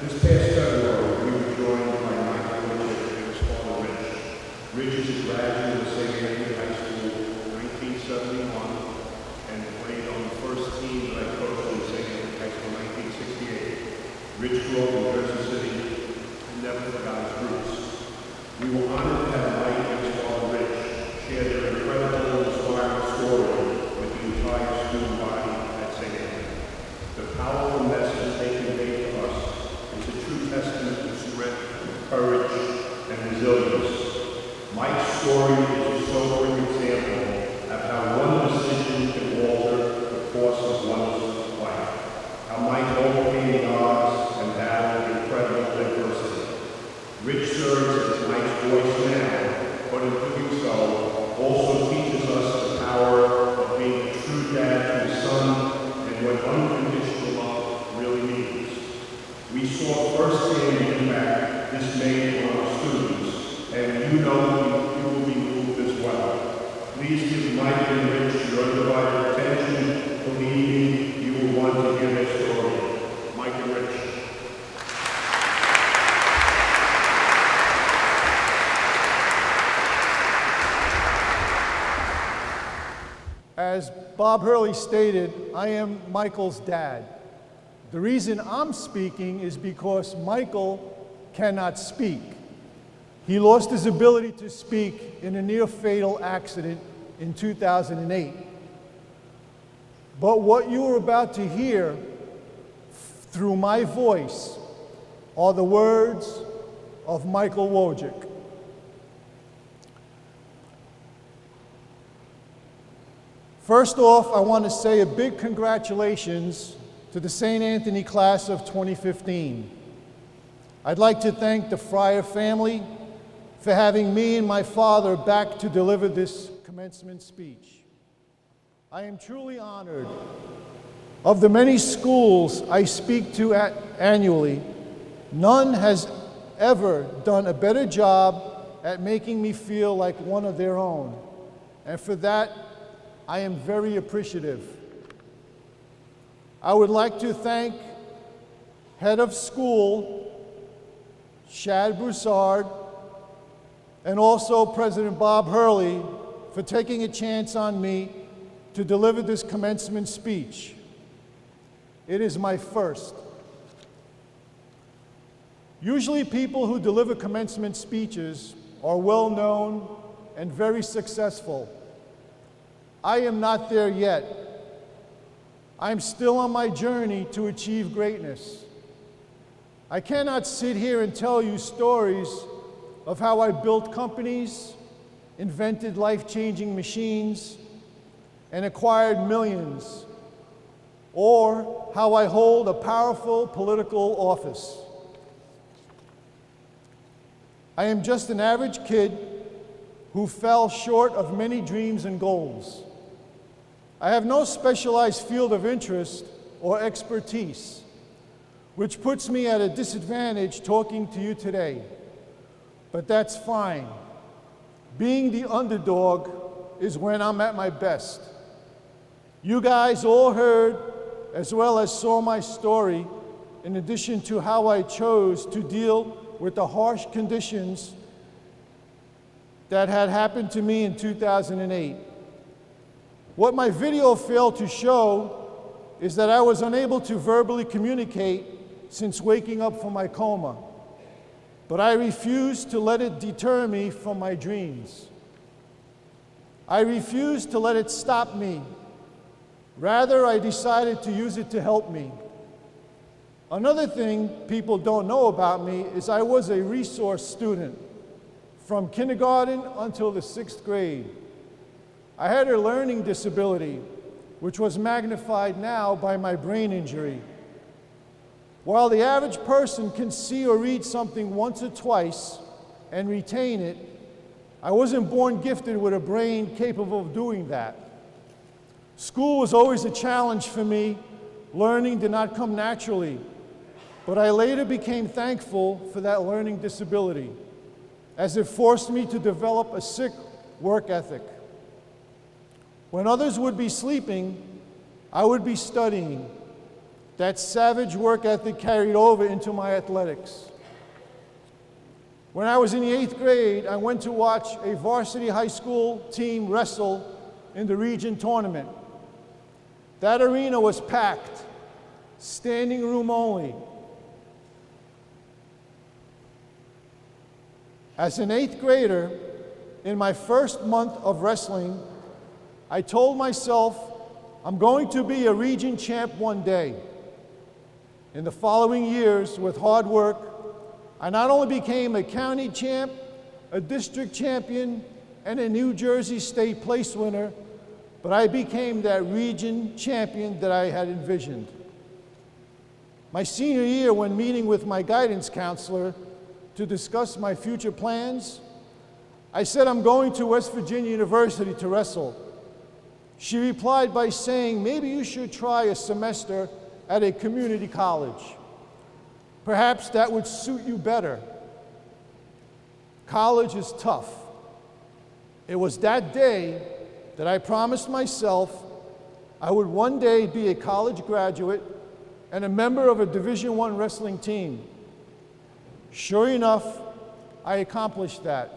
This past February, we were joined by Michael Wojcik and his father Rich. Rich is a graduate of St. Anthony High School in 1971 and played on the first team that I coached in St. Anthony High School in 1968. Rich grew up in Jersey City and never forgot his roots. We were honored to have Mike and his father Rich share their incredible and inspiring story with the entire student body at St. Anthony. The powerful message they convey to us is a true testament to strength, courage, and resilience. Mike's story is a sobering example of how one decision can alter the course of one's life. How Mike overcame odds and battled incredible adversity. Rich serves as Mike's voice now, but in doing so, also teaches us the power of being a true dad to his son and what unconditional love really means. We saw firsthand the impact this made on our students, and you know you will be moved as well. Please give Mike and Rich your undivided attention. Believe me, you will want to hear their story. Mike and Rich. As Bob Hurley stated, I am Michael's dad. The reason I'm speaking is because Michael cannot speak. He lost his ability to speak in a near-fatal accident in 2008. But what you are about to hear through my voice are the words of Michael Wojcik. First off, I want to say a big congratulations to the St. Anthony class of 2015. I'd like to thank the Fryer family for having me and my father back to deliver this commencement speech. I am truly honored. Of the many schools I speak to annually, none has ever done a better job at making me feel like one of their own. And for that, I am very appreciative. I would like to thank Head of School, Shad Broussard, and also President Bob Hurley for taking a chance on me to deliver this commencement speech. It is my first. Usually people who deliver commencement speeches are well known and very successful. I am not there yet. I'm still on my journey to achieve greatness. I cannot sit here and tell you stories of how I built companies, invented life-changing machines, and acquired millions, or how I hold a powerful political office. I am just an average kid who fell short of many dreams and goals. I have no specialized field of interest or expertise, which puts me at a disadvantage talking to you today. But that's fine. Being the underdog is when I'm at my best. You guys all heard as well as saw my story, in addition to how I chose to deal with the harsh conditions that had happened to me in 2008. What my video failed to show is that I was unable to verbally communicate since waking up from my coma. But I refused to let it deter me from my dreams. I refused to let it stop me. Rather, I decided to use it to help me. Another thing people don't know about me is I was a resource student from kindergarten until the 6th grade. I had a learning disability, which was magnified now by my brain injury. While the average person can see or read something once or twice and retain it, I wasn't born gifted with a brain capable of doing that. School was always a challenge for me. Learning did not come naturally, but I later became thankful for that learning disability, as it forced me to develop a sick work ethic. When others would be sleeping, I would be studying. That savage work ethic carried over into my athletics. When I was in the 8th grade, I went to watch a varsity high school team wrestle in the region tournament. That arena was packed, standing room only. As an 8th grader, in my first month of wrestling, I told myself, I'm going to be a region champ one day. In the following years, with hard work, I not only became a county champ, a district champion, and a New Jersey state place winner, but I became that region champion that I had envisioned. My senior year, when meeting with my guidance counselor to discuss my future plans, I said I'm going to West Virginia University to wrestle. She replied by saying, maybe you should try a semester at a community college. Perhaps that would suit you better. College is tough. It was that day that I promised myself I would one day be a college graduate and a member of a Division I wrestling team. Sure enough, I accomplished that.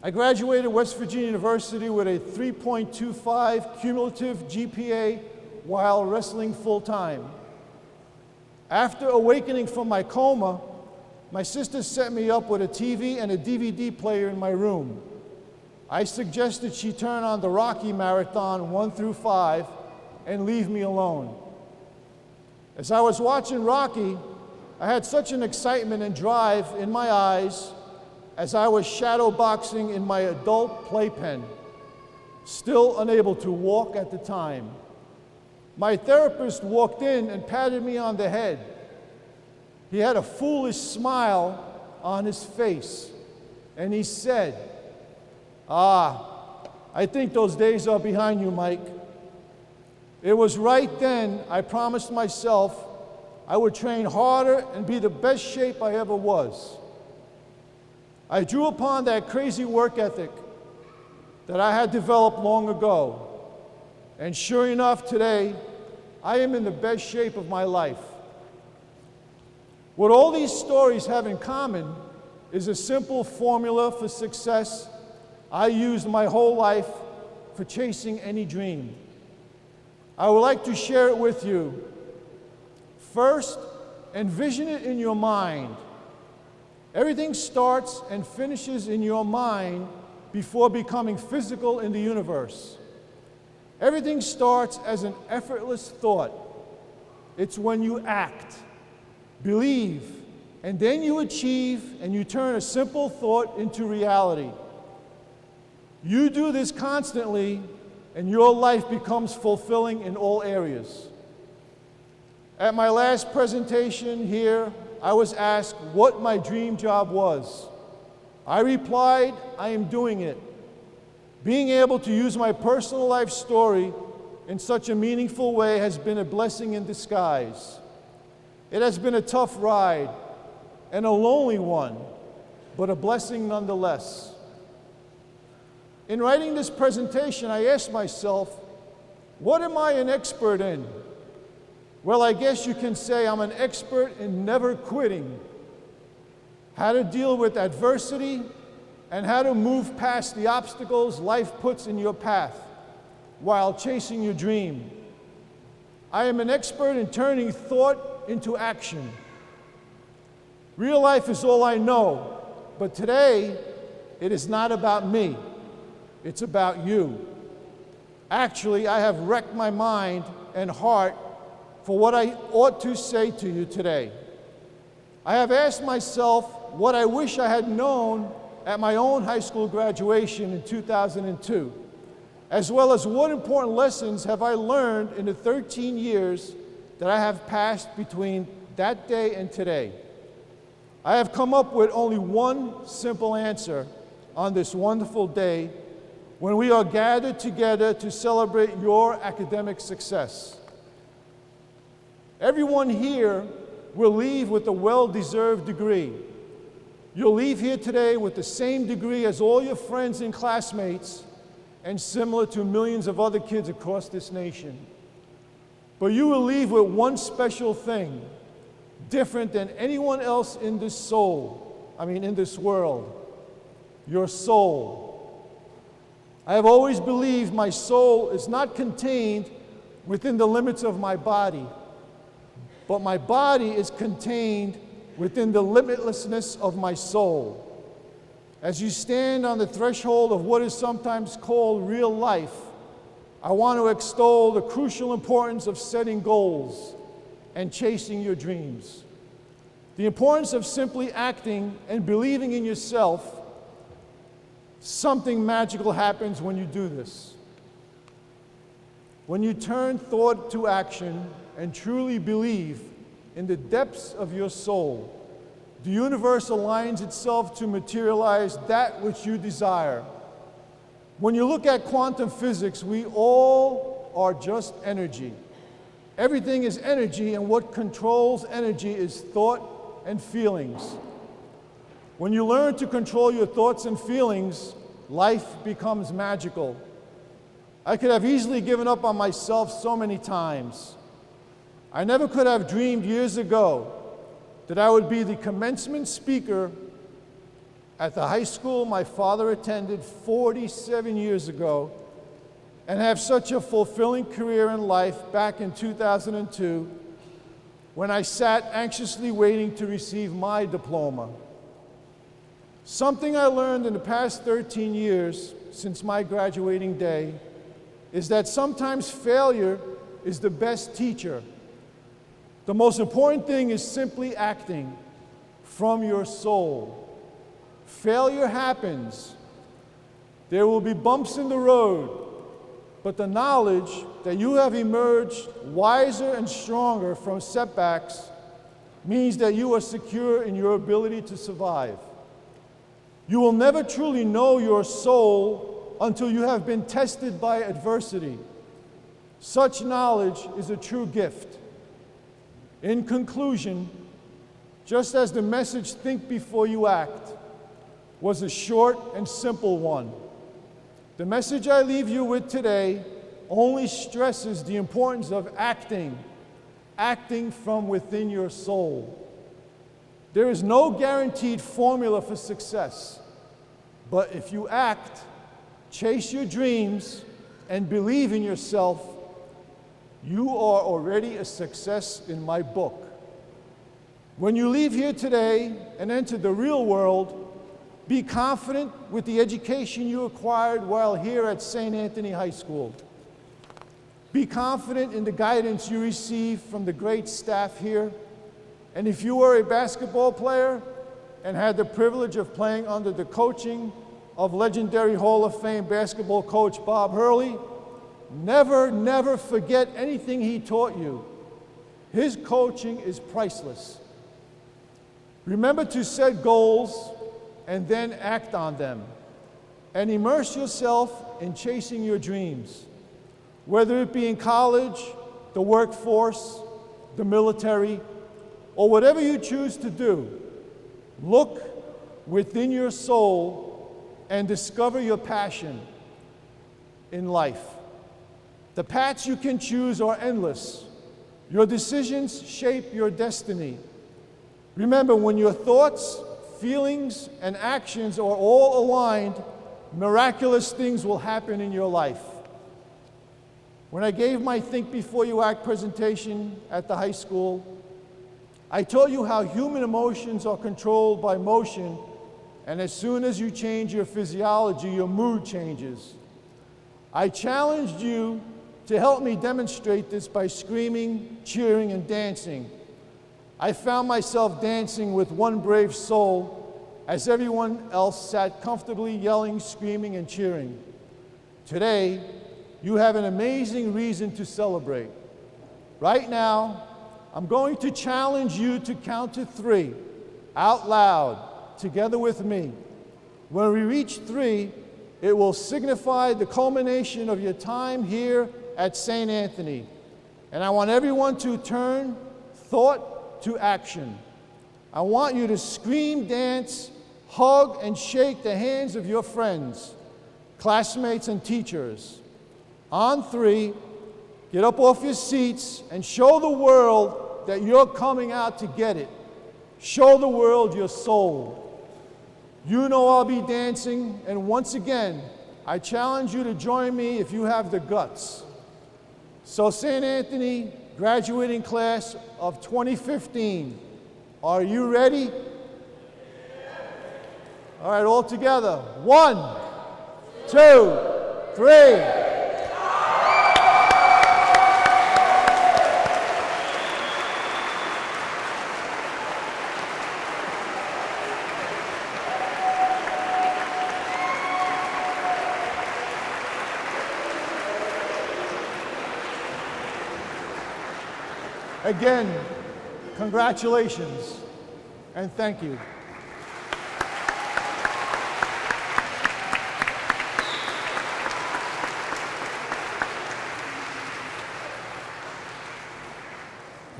I graduated West Virginia University with a 3.25 cumulative GPA while wrestling full-time. After awakening from my coma, my sister set me up with a TV and a DVD player in my room. I suggested she turn on the Rocky Marathon 1 through 5 and leave me alone. As I was watching Rocky, I had such an excitement and drive in my eyes as I was shadow boxing in my adult playpen, still unable to walk at the time. My therapist walked in and patted me on the head. He had a foolish smile on his face, and he said, I think those days are behind you, Mike. It was right then I promised myself I would train harder and be the best shape I ever was. I drew upon that crazy work ethic that I had developed long ago. And sure enough, today, I am in the best shape of my life. What all these stories have in common is a simple formula for success I used my whole life for chasing any dream. I would like to share it with you. First, envision it in your mind. Everything starts and finishes in your mind before becoming physical in the universe. Everything starts as an effortless thought. It's when you act, believe, and then you achieve, and you turn a simple thought into reality. You do this constantly, and your life becomes fulfilling in all areas. At my last presentation here, I was asked what my dream job was. I replied, I am doing it. Being able to use my personal life story in such a meaningful way has been a blessing in disguise. It has been a tough ride and a lonely one, but a blessing nonetheless. In writing this presentation, I asked myself, what am I an expert in? Well, I guess you can say I'm an expert in never quitting, how to deal with adversity, and how to move past the obstacles life puts in your path while chasing your dream. I am an expert in turning thought into action. Real life is all I know, but today it is not about me. It's about you. Actually, I have wrecked my mind and heart for what I ought to say to you today. I have asked myself what I wish I had known at my own high school graduation in 2002, as well as what important lessons have I learned in the 13 years that I have passed between that day and today. I have come up with only one simple answer on this wonderful day when we are gathered together to celebrate your academic success. Everyone here will leave with a well-deserved degree. You'll leave here today with the same degree as all your friends and classmates, and similar to millions of other kids across this nation. But you will leave with one special thing, different than anyone else in this in this world. Your soul. I have always believed my soul is not contained within the limits of my body, but my body is contained within the limitlessness of my soul. As you stand on the threshold of what is sometimes called real life, I want to extol the crucial importance of setting goals and chasing your dreams. The importance of simply acting and believing in yourself. Something magical happens when you do this. When you turn thought to action and truly believe in the depths of your soul, the universe aligns itself to materialize that which you desire. When you look at quantum physics, we all are just energy. Everything is energy, and what controls energy is thought and feelings. When you learn to control your thoughts and feelings, life becomes magical. I could have easily given up on myself so many times. I never could have dreamed years ago that I would be the commencement speaker at the high school my father attended 47 years ago, and have such a fulfilling career in life back in 2002 when I sat anxiously waiting to receive my diploma. Something I learned in the past 13 years since my graduating day is that sometimes failure is the best teacher. The most important thing is simply acting from your soul. Failure happens. There will be bumps in the road, but the knowledge that you have emerged wiser and stronger from setbacks means that you are secure in your ability to survive. You will never truly know your soul until you have been tested by adversity. Such knowledge is a true gift. In conclusion, just as the message "Think before you act" was a short and simple one, the message I leave you with today only stresses the importance of acting from within your soul. There is no guaranteed formula for success, but if you act, chase your dreams, and believe in yourself, you are already a success in my book. When you leave here today and enter the real world, be confident with the education you acquired while here at St. Anthony High School. Be confident in the guidance you receive from the great staff here. And if you were a basketball player and had the privilege of playing under the coaching of legendary Hall of Fame basketball coach Bob Hurley, never forget anything he taught you. His coaching is priceless. Remember to set goals and then act on them. And immerse yourself in chasing your dreams. Whether it be in college, the workforce, the military, or whatever you choose to do, look within your soul and discover your passion in life. The paths you can choose are endless. Your decisions shape your destiny. Remember, when your thoughts, feelings, and actions are all aligned, miraculous things will happen in your life. When I gave my Think Before You Act presentation at the high school, I told you how human emotions are controlled by motion, and as soon as you change your physiology, your mood changes. I challenged you to help me demonstrate this by screaming, cheering, and dancing. I found myself dancing with one brave soul as everyone else sat comfortably yelling, screaming, and cheering. Today, you have an amazing reason to celebrate. Right now, I'm going to challenge you to count to 3 out loud together with me. When we reach 3, it will signify the culmination of your time here at St. Anthony. And I want everyone to turn thought to action. I want you to scream, dance, hug, and shake the hands of your friends, classmates, and teachers. On 3, Get up off your seats and show the world that you're coming out to get it. Show the world your soul. You know I'll be dancing, and once again, I challenge you to join me if you have the guts. So St. Anthony, graduating class of 2015, are you ready? All right, all together. 1, 2, 3. Again, congratulations and thank you.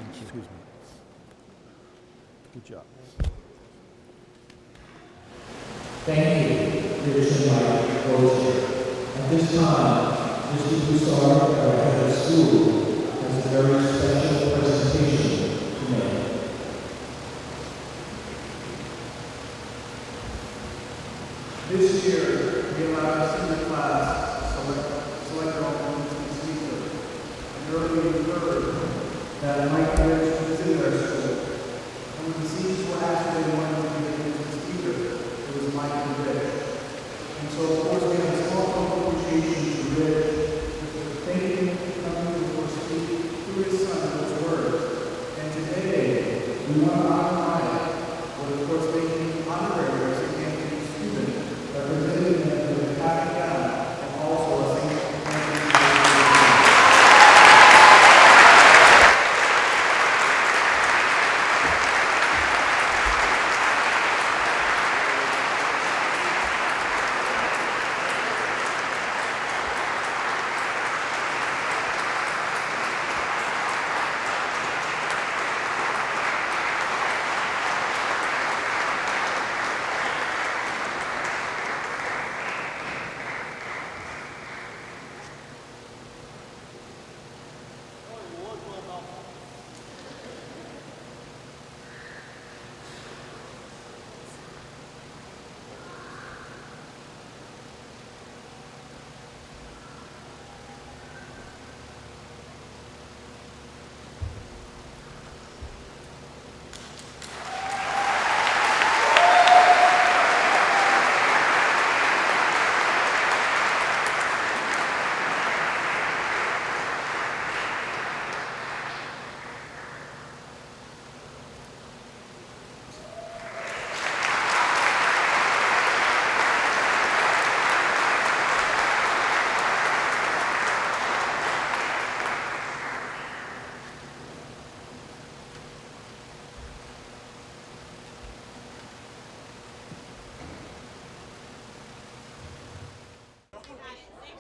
Excuse me. Good job. Thank you, Leadership Wojcik. At this time, Mr. Broussard, our head of school, has a very special presentation to make. This year, we allowed our senior class to select our own speaker. And earlier we heard that Mike Rich visited our school. And when the seniors were asked if they wanted to be the speaker, it was Mike and Rich. And so, of course, we have a small appreciation to Rich for thanking him for coming to our speak through his son and his words. And today, we want to honor Mike with, of course, making honorary as a Anthony student, representing him with a cap down and also a St.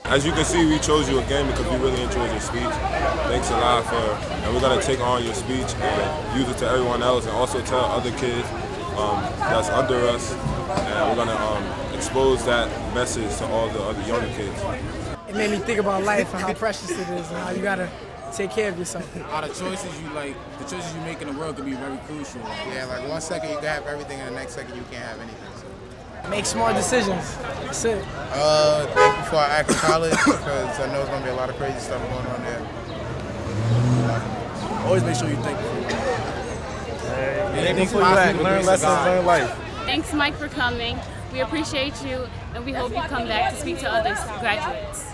As you can see, we chose you again because we really enjoyed your speech. Thanks a lot and we're gonna take on your speech and use it to everyone else and also tell other kids that's under us, and we're gonna expose that message to all the other younger kids. It made me think about life and how precious it is and how you gotta take care of yourself. All the choices you make in the world can be very crucial. Yeah, like 1 second you can have everything and the next second you can't have anything. So. Make smart decisions. That's it. Think before I act in college because I know there's gonna be a lot of crazy stuff going on there. Always make sure you think. Before you act, learn lessons, learn life. Thanks, Mike, for coming. We appreciate you, and we hope you come back to speak to other graduates.